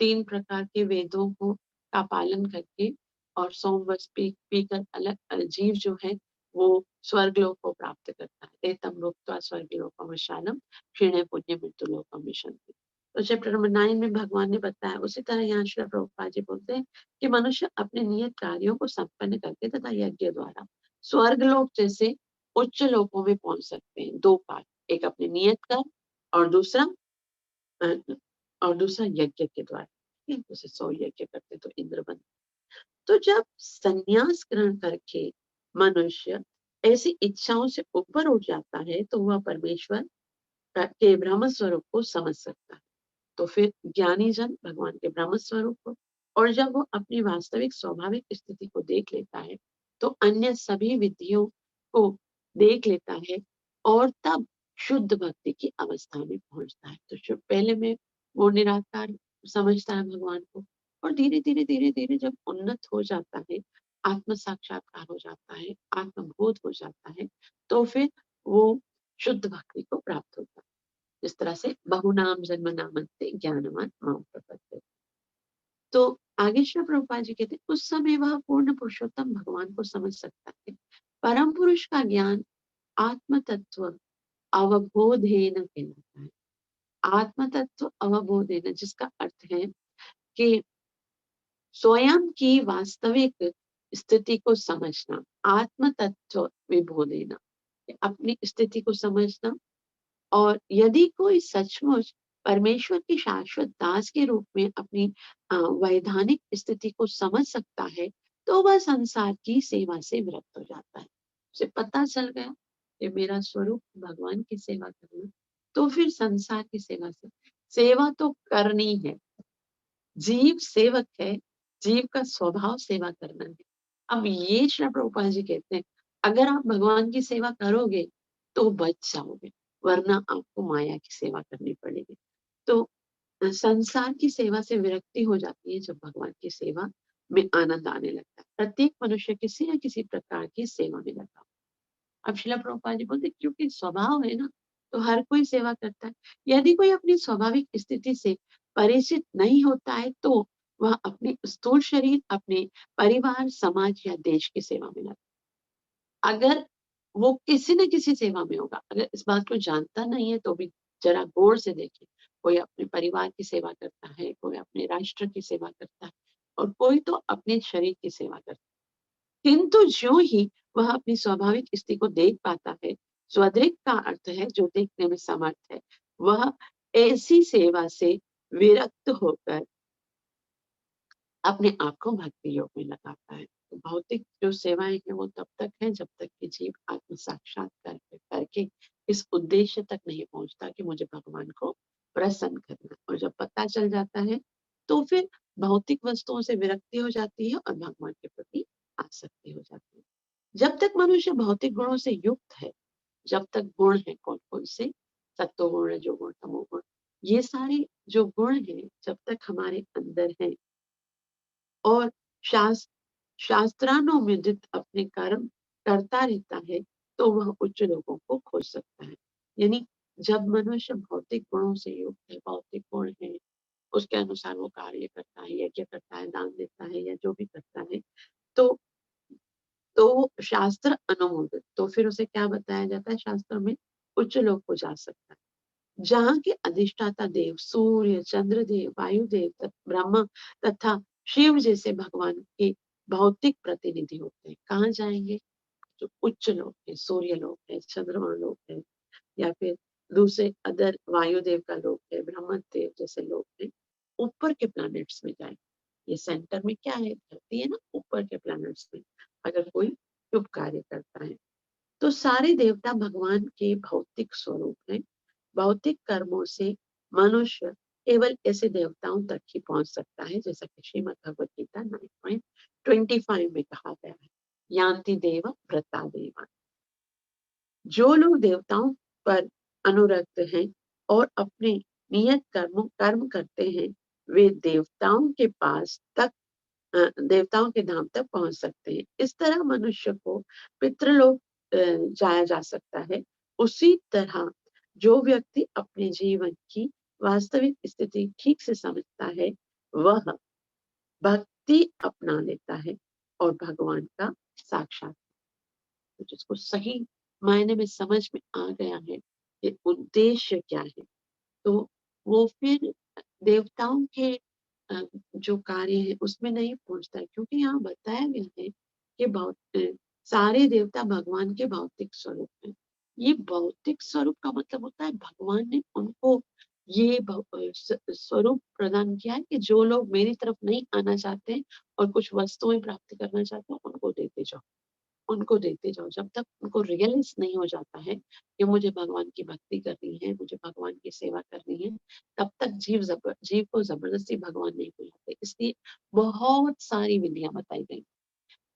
3 प्रकार के वेदों को का पालन करके और सोमवश पीकर अलग जीव जो है वो स्वर्गलोक को प्राप्त करता है। एतम भुक्त्वा स्वर्गलोकम विशालम क्षीणे पुण्य मृत्यु लोकम विशन्ति। तो चैप्टर नंबर 9 में भगवान ने बताया, उसी तरह यहाँ श्री प्रभुपाद जी बोलते हैं कि मनुष्य अपने नियत कार्यों को संपन्न करके तथा यज्ञ द्वारा स्वर्गलोक जैसे उच्च लोकों में पहुंच सकते हैं। 2 पार्ट, एक अपने नियत कर्म और दूसरा यज्ञ के द्वारा। जैसे 100 यज्ञ करते तो इंद्र बन। तो जब संन्यास ग्रहण करके मनुष्य ऐसी इच्छाओं से ऊपर उठ जाता है तो वह परमेश्वर के ब्रह्म स्वरूप को समझ सकता है। तो फिर ज्ञानी जन भगवान के ब्रह्म स्वरूप को, और जब वो अपनी वास्तविक स्वाभाविक स्थिति को देख लेता है तो अन्य सभी विधियों को देख लेता है और तब शुद्ध भक्ति की अवस्था में पहुंचता है। तो पहले में वो निराकार समझता है भगवान को, और धीरे धीरे धीरे धीरे जब उन्नत हो जाता है, आत्म साक्षात्कार हो जाता है, आत्मबोध हो जाता है, तो फिर वो शुद्ध भक्ति को प्राप्त होता है। इस तरह से बहुनाम जन्म नामन्ते ज्ञानवान माम प्रपद्यते। तो आगे श्री प्रभुपाद जी कहते हैं, उस समय वह पूर्ण पुरुषोत्तम भगवान को समझ सकता है। परम पुरुष का ज्ञान आत्म तत्व अवबोधेन कहलाता है। आत्म तत्व अवबोधेन, जिसका अर्थ है कि स्वयं की वास्तविक स्थिति को समझना, आत्म तत्व विबोधेन, अपनी स्थिति को समझना। और यदि कोई सचमुच परमेश्वर की शाश्वत दास के रूप में अपनी वैधानिक स्थिति को समझ सकता है तो वह संसार की सेवा से विरक्त हो जाता है। उसे पता चल गया कि मेरा स्वरूप भगवान की सेवा करना, तो फिर संसार की सेवा से सेवा तो करनी है, जीव सेवक है, जीव का स्वभाव सेवा करना है। अब ये श्रील प्रभुपाद जी कहते हैं, अगर आप भगवान की सेवा करोगे तो बच जाओगे, वरना आपको माया की सेवा करनी पड़ेगी। तो संसार की सेवा से विरक्ति हो जाती है जब भगवान की सेवा में आनंद आने लगता है। प्रत्येक मनुष्य किसी न किसी प्रकार की सेवा में लगा। अब श्रील प्रभुपाद जी बोलते क्योंकि स्वभाव है ना, तो हर कोई सेवा करता है। यदि कोई अपनी स्वाभाविक स्थिति से परिचित नहीं होता है तो वह अपने स्थूल शरीर, अपने परिवार, समाज या देश की सेवा में लगा। अगर वो किसी न किसी सेवा में होगा, अगर इस बात को जानता नहीं है तो भी जरा गौर से देखिए। कोई अपने परिवार की सेवा करता है, कोई अपने राष्ट्र की सेवा करता है और कोई तो अपने शरीर की सेवा करता है। किंतु जो ही वह अपनी स्वाभाविक स्थिति को देख पाता है, स्वदृक का अर्थ है जो देखने में समर्थ है, वह ऐसी सेवा से विरक्त होकर अपने आप को भक्ति योग में लगाता है। तो भौतिक जो सेवाएं हैं वो तब तक है जब तक कि जीव आत्म साक्षात्कार करके इस उद्देश्य तक नहीं पहुंचता कि मुझे भगवान को प्रसन्न करना है। और जब पता चल जाता है तो फिर भौतिक वस्तुओं से विरक्ति हो जाती है और भगवान के प्रति आसक्ति हो जाती है। जब तक मनुष्य भौतिक गुणों से युक्त है, जब तक गुण है कौन कौन से, सत्वगुण, रजोगुण, तमोगुण, ये सारे जो गुण हैं जब तक हमारे अंदर है और शास्त्रानुमोदित अपने कर्म करता रहता है तो वह उच्च लोगों को खोज सकता है। यानी जब मनुष्य भौतिक गुणों से युक्त है, भौतिक गुण है, उसके अनुसार वो कार्य करता है, यज्ञ करता है, दान देता है या जो भी करता है, तो शास्त्र अनुमोदित, तो फिर उसे क्या बताया जाता है शास्त्र में, उच्च लोक को जा सकता है। जहाँ के अधिष्ठाता देव सूर्य, चंद्रदेव, वायुदेव, ब्रह्मा तथा शिव जैसे भगवान के भौतिक प्रतिनिधि होते हैं। कहाँ जाएंगे? जो उच्च लोक है, सूर्य लोक है, चंद्रमा लोक है, या फिर दूसरे अदर वायुदेव का लोक है, ब्रह्मदेव जैसे लोक है, ऊपर के प्लैनेट्स में जाए। ये सेंटर में क्या है? धरती है ना, ऊपर के प्लैनेट्स में अगर कोई शुभ कार्य करता है तो सारे देवता भगवान के भौतिक स्वरूप हैं। भौतिक कर्मों से मनुष्य केवल ऐसे देवताओं तक ही पहुंच सकता है, जैसा कि श्रीमद् भगवत गीता 9.25 में कहा गया है, यान्ति देव व्रता देवा। जो लोग देवताओं पर अनुरक्त हैं और अपने नियत कर्म करते हैं, वे देवताओं के पास तक, देवताओं के धाम तक पहुंच सकते हैं। इस तरह मनुष्य को पितृलोक जाया जा सकता है। उसी तरह जो व्यक्ति अपने जीवन की वास्तविक स्थिति ठीक से समझता है, वह भक्ति अपना लेता है और भगवान का साक्षात, तो जिसको सही मायने में समझ में आ गया है कि उद्देश्य क्या है, तो वो फिर देवताओं के जो कार्य है उसमें नहीं पहुंचता है, क्योंकि यहाँ बताया गया है कि सारे देवता भगवान के भौतिक स्वरूप हैं। ये भौतिक स्वरूप का मतलब होता है भगवान ने उनको ये स्वरूप प्रदान किया है कि जो लोग मेरी तरफ नहीं आना चाहते और कुछ वस्तुएं प्राप्त करना चाहते हैं, उनको देते जाओ, उनको देते जाओ। जब तक उनको रियलाइज नहीं हो जाता है कि मुझे भगवान की भक्ति करनी है, मुझे भगवान की सेवा करनी है, तब तक जीव को जबरदस्ती भगवान नहीं बुलाते। इसलिए बहुत सारी विधियां बताई गई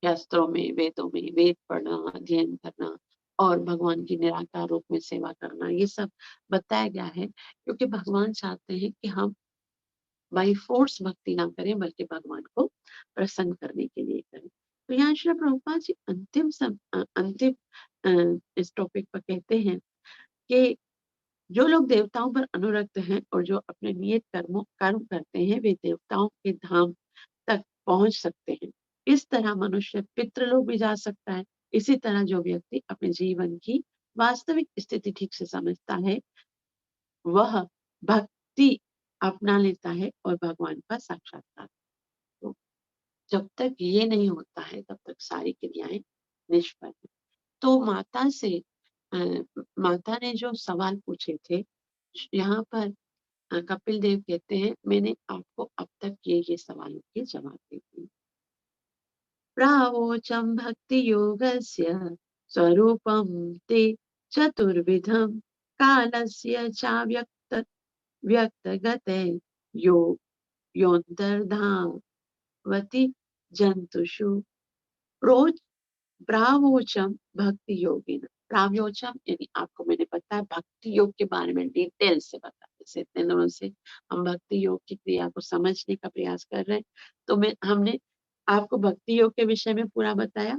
शास्त्रों में, वेदों में, वेद पढ़ना, अध्ययन करना और भगवान की निराकार रूप में सेवा करना, ये सब बताया गया है, क्योंकि भगवान चाहते हैं कि हम बाई फोर्स भक्ति ना करें, बल्कि भगवान को प्रसन्न करने के लिए करें। तो यहाँ श्री प्रभुपाद जी अंतिम इस टॉपिक पर कहते हैं कि जो लोग देवताओं पर अनुरक्त हैं और जो अपने नियत कर्म करते हैं, वे देवताओं के धाम तक पहुंच सकते हैं। इस तरह मनुष्य पितृलोक भी जा सकता है। इसी तरह जो व्यक्ति अपने जीवन की वास्तविक स्थिति ठीक से समझता है, वह भक्ति अपना लेता है और भगवान का साक्षात्कार। तो जब तक ये नहीं होता है तब तक सारी क्रियाएं निष्फल है। तो माता ने जो सवाल पूछे थे, यहाँ पर कपिल देव कहते हैं, मैंने आपको अब तक ये सवालों के जवाब दे दिए। प्रावोचम भक्ति योगस्य स्वरूपम ते चतुर्विधम कालस्य च व्यक्तगते योग योऽन्तर्धावति जन्तुषु प्रोच प्रावोचम भक्ति योगिन। प्रावोचम यानी आपको मैंने बताया भक्ति योग के बारे में डिटेल से बताया। जैसे इतने दिनों से हम भक्ति योग की क्रिया को समझने का प्रयास कर रहे हैं, तो हमने आपको भक्ति योग के विषय में पूरा बताया।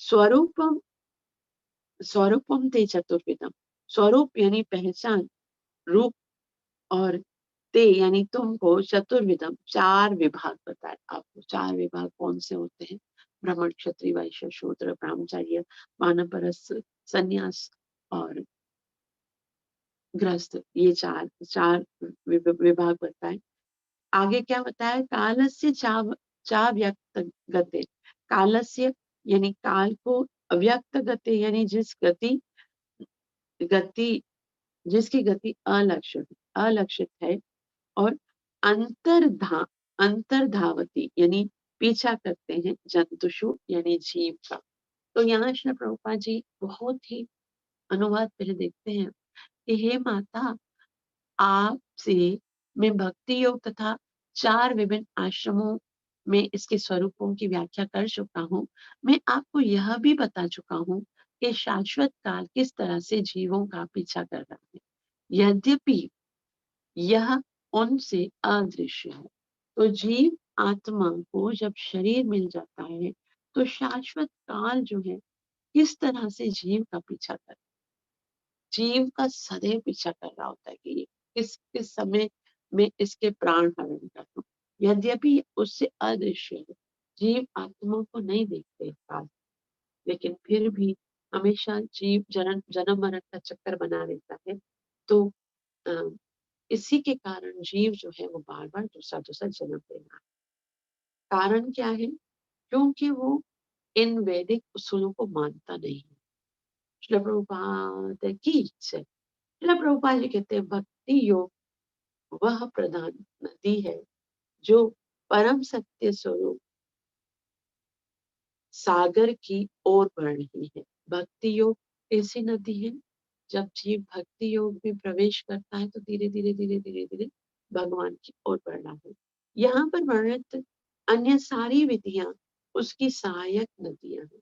स्वरूपम स्वरूपम ते चतुर्विधम, स्वरूप यानी पहचान, रूप और ते यानी तुमको चतुर्विधम चार विभाग बताए। आपको चार विभाग कौन से होते हैं? ब्राह्मण, क्षत्रिय, वैश्य, शूद्र, ब्रह्मचर्य, वानप्रस्थ, संन्यास और गृहस्थ, ये चार चार विभाग बताए। आगे क्या बताया? कालस्य चा व्यक्त गते, कालस्य यानी काल को, अव्यक्त गति यानी गति जिसकी गति अलक्षित है, और अंतर्धावती यानी पीछा करते हैं, जंतुषु यानी जीव का। तो यहाँ श्री प्रभुपाद जी बहुत ही अनुवाद पहले देखते हैं कि हे माता, आपसे मैं भक्ति योग तथा चार विभिन्न आश्रमों में इसके स्वरूपों की व्याख्या कर चुका हूँ। मैं आपको यह भी बता चुका हूँ कि शाश्वत काल किस तरह से जीवों का पीछा कर रहा है, यद्यपि यह उनसे अदृश्य है। तो जीव आत्मा को जब शरीर मिल जाता है तो शाश्वत काल जो है किस तरह से जीव का पीछा कर, जीव का सदैव पीछा कर रहा होता है कि ये किस किस समय में इसके प्राण हरण कर दूं। यद्यपि उससे अदृश्य है, जीव आत्मा को नहीं देखते काल, लेकिन फिर भी हमेशा जीव जन्म मरण का चक्कर बना रहता है। तो अ, इसी के कारण जीव जो है वो बार बार दूसरा दूसरा जन्म ले रहा है। कारण क्या है? क्योंकि वो इन वैदिक उसूलों को मानता नहीं है। श्रील प्रभुपाद की जय। श्रील प्रभुपाद जी कहते हैं भक्ति योग वह प्रधान नदी है जो परम सत्य स्वरूप सागर की ओर बढ़ रही है। भक्ति योग ऐसी नदी है, जब जीव भक्ति योग में प्रवेश करता है तो धीरे धीरे धीरे धीरे धीरे भगवान की ओर बढ़ना है। यहाँ पर वर्णित अन्य सारी विधियां उसकी सहायक नदियां हैं।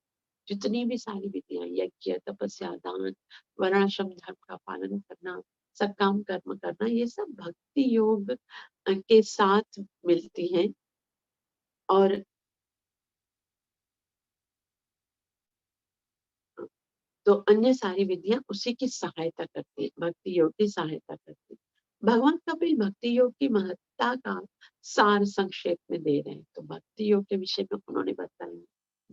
जितनी भी सारी विधियां, यज्ञ, तपस्या, दान, वर्णाश्रम धर्म का पालन करना, सकाम कर्म करना, ये सब भक्ति योग के साथ मिलती हैं। और तो अन्य सारी विधियां उसी की सहायता करती है, भक्ति योग की सहायता करती है। भगवान कपिल भक्ति योग की महत्ता का सार संक्षेप में दे रहे हैं। तो भक्ति योग के विषय में उन्होंने बताया,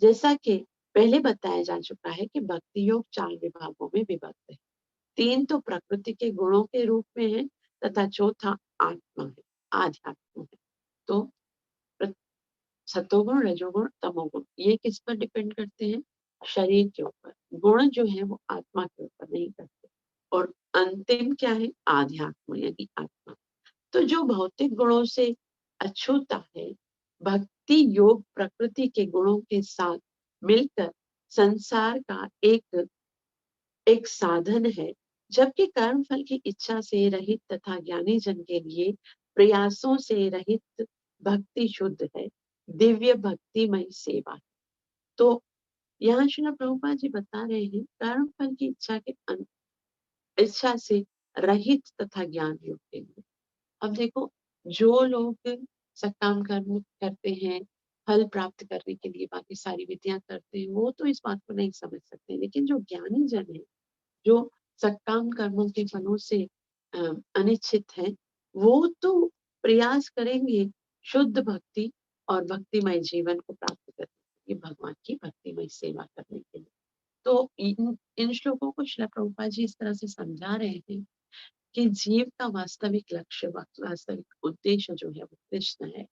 जैसा कि पहले बताया जा चुका है कि भक्ति योग चार विभागों में विभक्त है। तीन तो प्रकृति के गुणों के रूप में है तथा चौथा आत्मा है, आध्यात्म है। तो सतोगुण, रजोगुण, तमोगुण ये किस पर डिपेंड करते हैं? शरीर के ऊपर। गुण जो है वो आत्मा के ऊपर नहीं करते। और अंतिम क्या है? आध्यात्म यानी आत्मा। तो जो भौतिक गुणों से अछूता है, भक्ति योग प्रकृति के गुणों के साथ मिलकर संसार का एक साधन है, जबकि कर्म फल की इच्छा से रहित तथा ज्ञानी जन के लिए प्रयासों से रहित भक्ति शुद्ध है, दिव्य भक्तिमय सेवा है। तो यहाँ श्रील प्रभुपाद जी बता रहे हैं कर्म फल की इच्छा से रहित तथा ज्ञान योग के लिए। अब देखो, जो लोग सकाम कर्म करते हैं, फल प्राप्त करने के लिए बाकी सारी विधियां करते हैं, वो तो इस बात को नहीं समझ सकते, लेकिन जो ज्ञानी जन है, जो सकाम कर्मों के फलों से अनिश्चित है, वो तो प्रयास करेंगे शुद्ध भक्ति और भक्तिमय जीवन को प्राप्त करने के लिए, भगवान की भक्तिमय सेवा करने के लिए। तो इन श्लोकों को श्रील प्रभुपाद जी इस तरह से समझा रहे हैं कि जीव का वास्तविक लक्ष्य, वास्तविक उद्देश्य जो है वो कृष्ण है।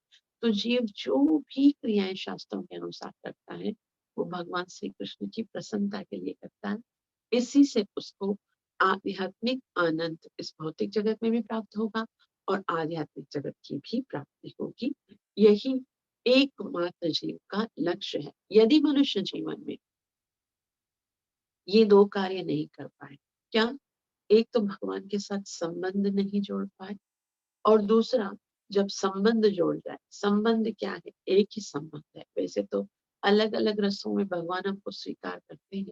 तो जीव जो भी क्रियाएं शास्त्रों के अनुसार करता है, वो भगवान श्री कृष्ण की प्रसन्नता के लिए करता है। इसी से उसको आध्यात्मिक आनंद इस भौतिक जगत में भी प्राप्त होगा और आध्यात्मिक जगत की भी प्राप्ति होगी। यही एकमात्र जीव का लक्ष्य है। यदि मनुष्य जीवन में ये दो कार्य नहीं कर पाए, क्या? एक तो भगवान के साथ संबंध नहीं जोड़ पाए, और दूसरा जब संबंध जोड़ जाए, संबंध क्या है? एक ही संबंध है। वैसे तो अलग-अलग रसों में भगवान हमको स्वीकार करते हैं,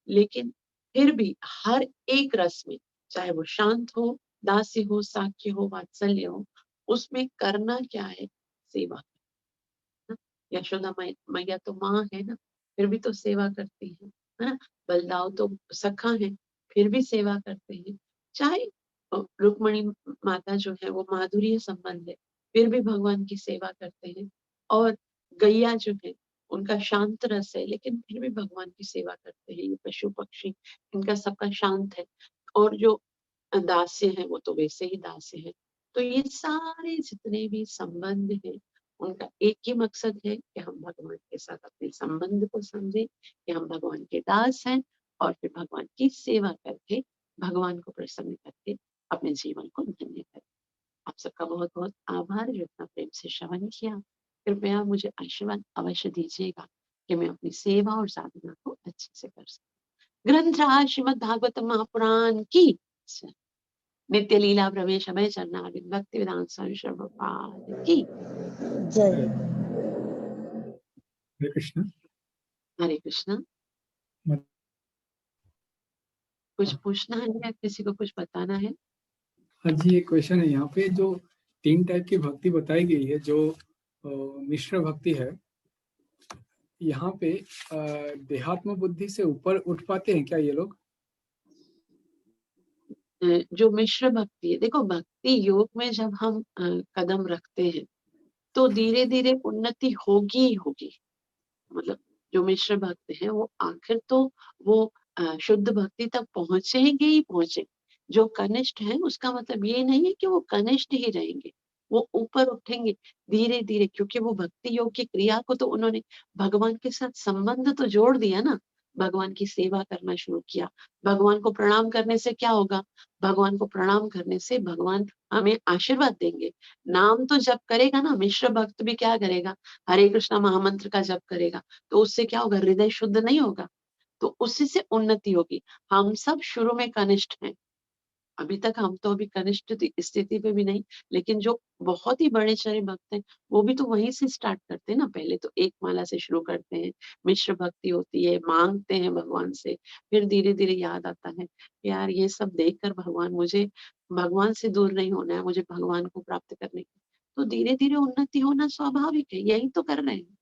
लेकिन फिर भी हर एक रस में, चाहे वो शांत हो, दास्य हो, साख्य हो, वात्सल्य हो, उसमें करना क्या है? सेवा। ना? यशोदा मैया तो माँ है ना, फिर भी तो सेवा करती है ना? बलदाव तो सखा है, फिर भी सेवा करते हैं। चाहे रुक्मणी माता जो है वो माधुर्य संबंध है, फिर भी भगवान की सेवा करते हैं। और गैया जो है उनका शांत रस है, लेकिन फिर भी भगवान की सेवा करते हैं। ये पशु पक्षी इनका सबका शांत है, और जो दास्य है वो तो वैसे ही दास्य है। तो ये सारे जितने भी संबंध हैं, उनका एक ही मकसद है कि हम भगवान के साथ अपने संबंध को समझें कि हम भगवान के दास हैं, और फिर भगवान की सेवा करके, भगवान को प्रसन्न करके अपने जीवन को धन्य करें। आप सबका बहुत बहुत आभार जो इतना प्रेम से श्रवण किया। कृपया मुझे आशीर्वाद अवश्य दीजिएगा कि मैं अपनी सेवा और साधना को अच्छे से कर सकूं। ग्रंथ श्रीमद् भागवतम महापुराण की जय। नित्य लीला प्रवेश अभय चरणारविंद भक्ति वेदांत स्वामी श्री प्रभुपाद की जय। हरे कृष्ण। हरे कृष्णा। मत- कुछ पूछना है या किसी को कुछ बताना है? हाँ जी, एक क्वेश्चन है यहाँ पे। जो 3 टाइप की भक्ति बताई गई है, जो मिश्र भक्ति है, यहाँ पे देहात्म बुद्धि से ऊपर उठ पाते हैं क्या ये लोग? जो मिश्र भक्ति है, देखो भक्ति योग में जब हम कदम रखते हैं तो धीरे धीरे उन्नति होगी ही होगी। मतलब जो मिश्र भक्त है वो आखिर तो वो शुद्ध भक्ति तक पहुंचेंगे ही पहुंचेंगे। जो कनिष्ठ है उसका मतलब ये नहीं है कि वो कनिष्ठ ही रहेंगे, वो ऊपर उठेंगे धीरे धीरे, क्योंकि वो भक्ति योग की क्रिया को तो उन्होंने भगवान के साथ संबंध तो जोड़ दिया ना। भगवान की सेवा करना शुरू किया। भगवान को प्रणाम करने से क्या होगा? भगवान को प्रणाम करने से भगवान हमें आशीर्वाद देंगे। नाम तो जप करेगा ना, मिश्र भक्त भी क्या करेगा? हरे कृष्णा महामंत्र का जप करेगा, तो उससे क्या होगा? हृदय शुद्ध नहीं होगा, तो उसी से उन्नति होगी। हम सब शुरू में कनिष्ठ हैं, अभी तक हम तो अभी कनिष्ठ स्थिति पे भी नहीं, लेकिन जो बहुत ही बड़े चरे भक्त हैं वो भी तो वहीं से स्टार्ट करते हैं ना। पहले तो एक माला से शुरू करते हैं, मिश्र भक्ति होती है, मांगते हैं भगवान से, फिर धीरे धीरे याद आता है यार ये सब देखकर भगवान, मुझे भगवान से दूर नहीं होना है, मुझे भगवान को प्राप्त करने की। तो धीरे धीरे उन्नति होना स्वाभाविक है, यही तो कर रहे हैं,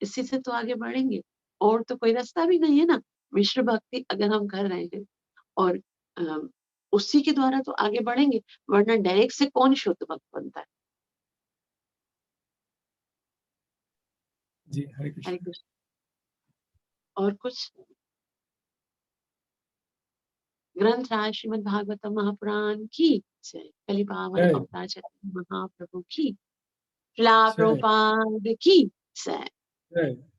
इसी से तो आगे बढ़ेंगे। और तो कोई रास्ता भी नहीं है ना। मिश्र भक्ति अगर हम कर रहे हैं और उसी के द्वारा तो आगे बढ़ेंगे, वरना डायरेक्ट से कौन शुद्ध भक्त बनता है? जी, हरे हरे कृष्ण। कृष्ण। और कुछ? ग्रंथ राज श्रीमद् भागवतम महापुराण की जय। कलि पावन जय अवतार चैतन्य महाप्रभु की, श्रीला जय प्रभुपाद की जय। जय।